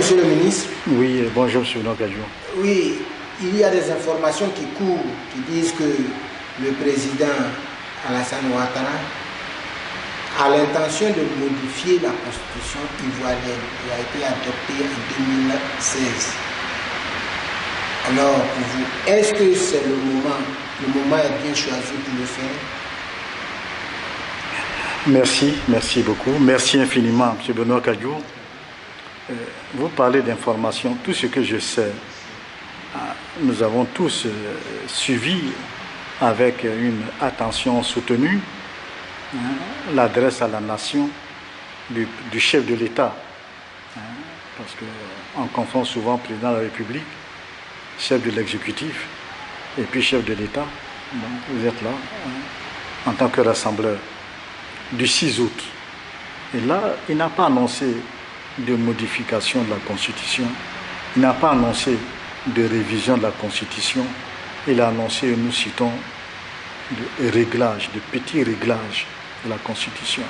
Monsieur le ministre. Oui, bonjour, M. Nogajou. Oui, il y a des informations qui courent, qui disent que le président Alassane Ouattara a l'intention de modifier la constitution ivoirienne qui a été adoptée en 2016. Alors, pour vous, est-ce que c'est le moment est bien choisi pour le faire? Merci beaucoup. Merci infiniment, M. Benoît Kadiou. Vous parlez d'informations, tout ce que je sais, nous avons tous suivi avec une attention soutenue l'adresse à la nation du chef de l'État. Parce qu'on confond souvent président de la République, chef de l'exécutif, et puis chef de l'État. Vous êtes là en tant que rassembleur du 6 août. Et là, il n'a pas annoncé de modification de la Constitution, il n'a pas annoncé de révision de la Constitution, il a annoncé, nous citons, de réglages, de petits réglages de la Constitution.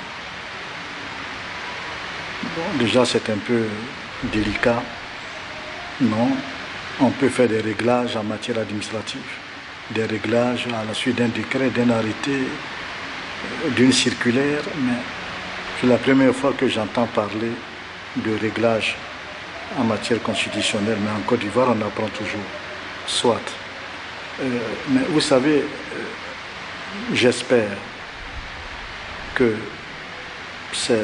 Bon, déjà, c'est un peu délicat. Non, on peut faire des réglages en matière administrative, des réglages à la suite d'un décret, d'un arrêté, d'une circulaire, mais c'est la première fois que j'entends parler de réglages en matière constitutionnelle, mais en Côte d'Ivoire, on apprend toujours. Soit. Mais vous savez, j'espère que ces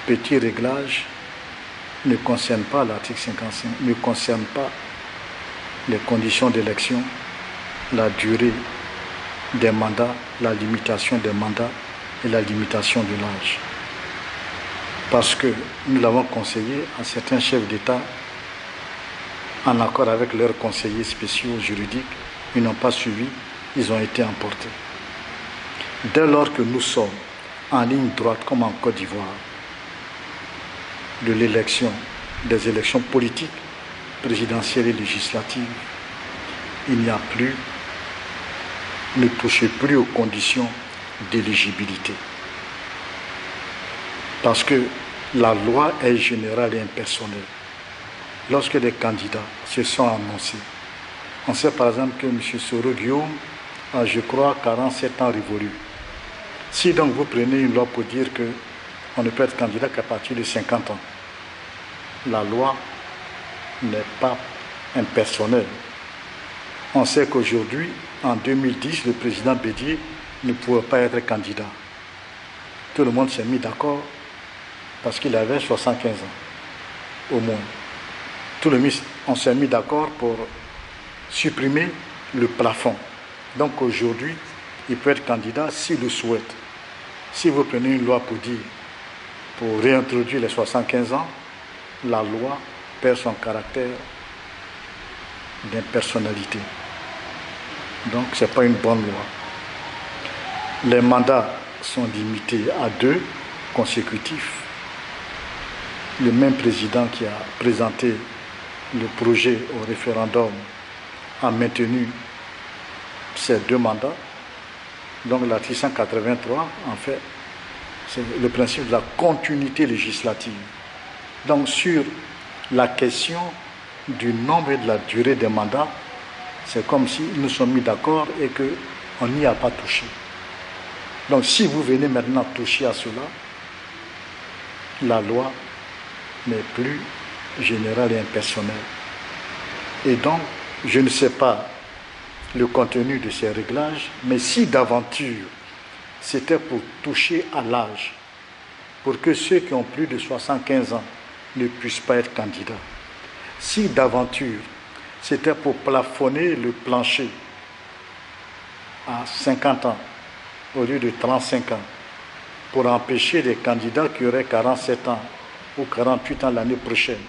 petits réglages ne concernent pas l'article 55, ne concernent pas les conditions d'élection, la durée des mandats, la limitation des mandats et la limitation de l'âge. Parce que nous l'avons conseillé à certains chefs d'État, en accord avec leurs conseillers spéciaux juridiques, ils n'ont pas suivi, ils ont été emportés. Dès lors que nous sommes en ligne droite, comme en Côte d'Ivoire, de l'élection, des élections politiques, présidentielles et législatives, il n'y a plus, ne touchez plus aux conditions d'éligibilité. Parce que la loi est générale et impersonnelle. Lorsque des candidats se sont annoncés, on sait par exemple que M. Soro Guillaume a, je crois, 47 ans révolus. Si donc vous prenez une loi pour dire qu'on ne peut être candidat qu'à partir de 50 ans, la loi n'est pas impersonnelle. On sait qu'aujourd'hui, en 2010, le président Bédié ne pouvait pas être candidat. Tout le monde s'est mis d'accord parce qu'il avait 75 ans, au moins. On s'est mis d'accord pour supprimer le plafond. Donc aujourd'hui, il peut être candidat s'il le souhaite. Si vous prenez une loi pour réintroduire les 75 ans, la loi perd son caractère d'impersonnalité. Donc ce n'est pas une bonne loi. Les mandats sont limités à 2 consécutifs. Le même président qui a présenté le projet au référendum a maintenu ces 2 mandats. Donc l'article 183, en fait, c'est le principe de la continuité législative. Donc sur la question du nombre et de la durée des mandats, c'est comme si nous sommes mis d'accord et qu'on n'y a pas touché. Donc si vous venez maintenant toucher à cela, la loi n'est plus générale et impersonnelle. Et donc, je ne sais pas le contenu de ces réglages, mais si d'aventure c'était pour toucher à l'âge, pour que ceux qui ont plus de 75 ans ne puissent pas être candidats, si d'aventure c'était pour plafonner le plancher à 50 ans au lieu de 35 ans, pour empêcher les candidats qui auraient 47 ans ou 48 ans l'année prochaine,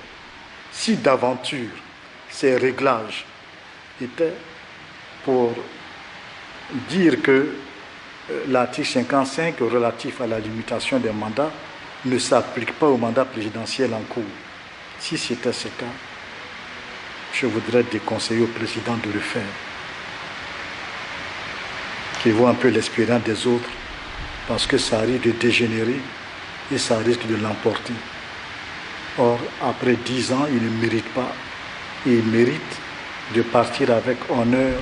si d'aventure ces réglages étaient pour dire que l'article 55 relatif à la limitation des mandats ne s'applique pas au mandat présidentiel en cours. Si c'était ce cas, je voudrais déconseiller au président de le faire. Qu'il voit un peu l'expérience des autres, parce que ça risque de dégénérer et ça risque de l'emporter. Or, après 10 ans, il ne mérite pas. Et il mérite de partir avec honneur,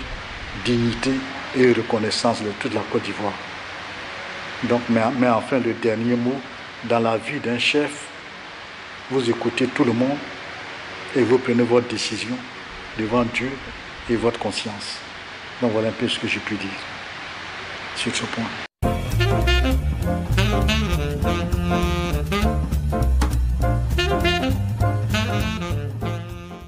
dignité et reconnaissance de toute la Côte d'Ivoire. Donc, mais enfin, le dernier mot, dans la vie d'un chef, vous écoutez tout le monde et vous prenez votre décision devant Dieu et votre conscience. Donc voilà un peu ce que j'ai pu dire sur ce point.